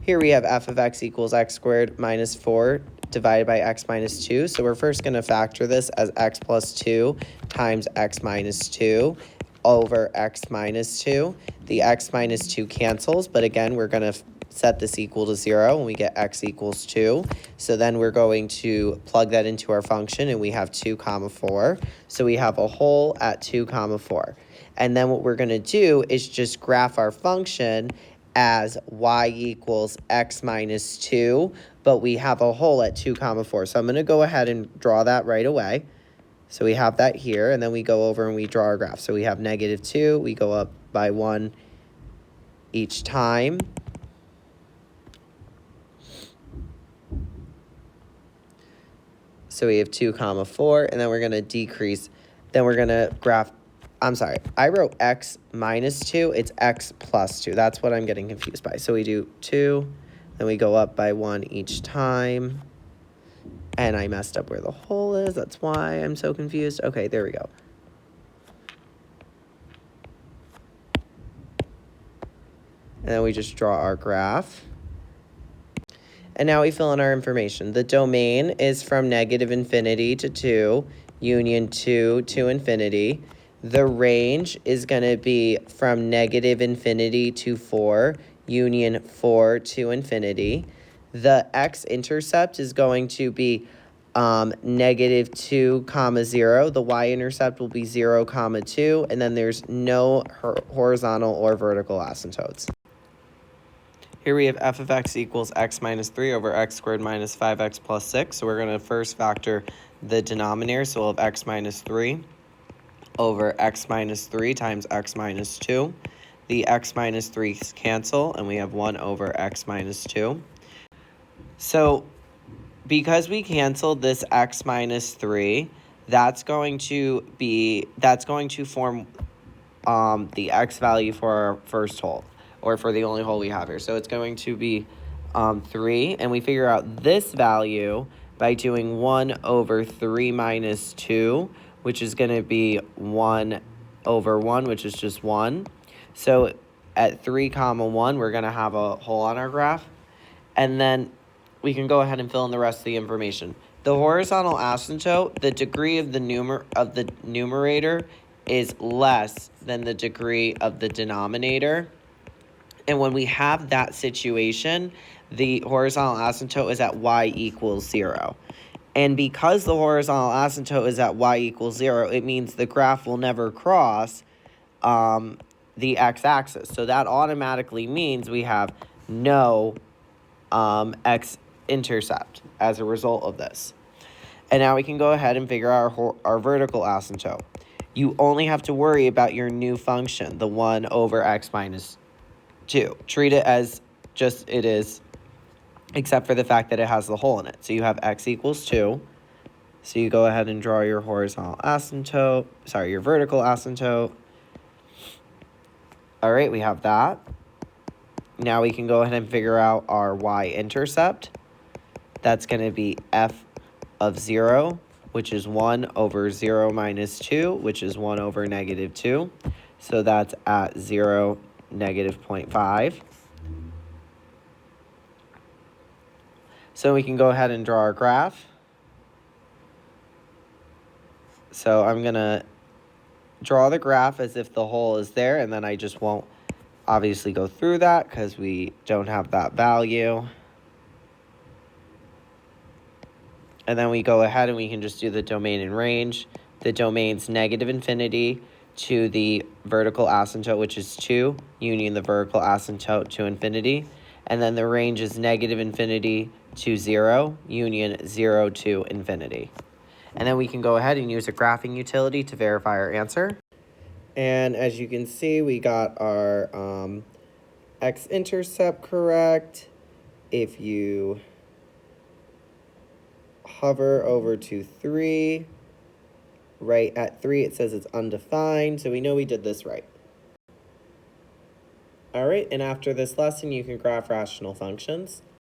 Here we have f of x equals x squared minus 4 divided by x minus 2. So we're first going to factor this as x plus 2 times x minus 2 over x minus 2. The x minus 2 cancels, but again, we're going to set this equal to 0 and we get x equals 2. So then we're going to plug that into our function and we have 2 comma 4. So we have a hole at 2 comma 4. And then what we're going to do is just graph our function as y equals x minus 2, but we have a hole at 2 comma 4. So I'm going to go ahead and draw that right away. So we have that here, and then we go over and we draw our graph. So we have negative 2, we go up by 1 each time. So we have 2 comma 4, and then we're going to decrease. Then we're going to graph. I'm sorry, I wrote x minus 2. It's x plus 2. That's what I'm getting confused by. So we do 2, then we go up by 1 each time. And I messed up where the hole is. That's why I'm so confused. Okay, there we go. And then we just draw our graph. And now we fill in our information. The domain is from negative infinity to 2, union 2 to infinity. The range is going to be from negative infinity to 4, union 4 to infinity. The x-intercept is going to be negative 2 comma 0. The y-intercept will be 0 comma 2. And then there's no horizontal or vertical asymptotes. Here we have f of x equals x minus 3 over x squared minus 5x plus 6. So we're going to first factor the denominator. So we'll have x minus 3 over x minus 3 times x minus 2. The x minus 3's cancel, and we have 1 over x minus 2. So because we canceled this x minus 3, that's going to form the x value for our first hole, or for the only hole we have here. So it's going to be 3, and we figure out this value by doing 1 over 3 minus 2, which is going to be 1 over 1, which is just 1. So at 3 comma 1, we're going to have a hole on our graph. And then we can go ahead and fill in the rest of the information. The horizontal asymptote, the degree of the numerator is less than the degree of the denominator. And when we have that situation, the horizontal asymptote is at y equals 0. And because the horizontal asymptote is at y equals 0, it means the graph will never cross the x-axis. So that automatically means we have no x-intercept as a result of this. And now we can go ahead and figure out our vertical asymptote. You only have to worry about your new function, the 1 over x minus 2. Treat it as just it is, except for the fact that it has the hole in it. So you have x equals 2. So you go ahead and draw your horizontal asymptote, your vertical asymptote. All right, we have that. Now we can go ahead and figure out our y-intercept. That's going to be f of 0, which is 1 over 0 minus 2, which is 1 over negative 2. So that's at 0, negative 0.5. So we can go ahead and draw our graph. So I'm going to draw the graph as if the hole is there, and then I just won't obviously go through that because we don't have that value. And then we go ahead and we can just do the domain and range. The domain's negative infinity to the vertical asymptote, which is 2, union the vertical asymptote to infinity. And then the range is negative infinity to 0, union 0 to infinity. And then we can go ahead and use a graphing utility to verify our answer. And as you can see, we got our x-intercept correct. If you hover over to 3, right at 3, it says it's undefined, so we know we did this right. All right, and after this lesson, you can graph rational functions.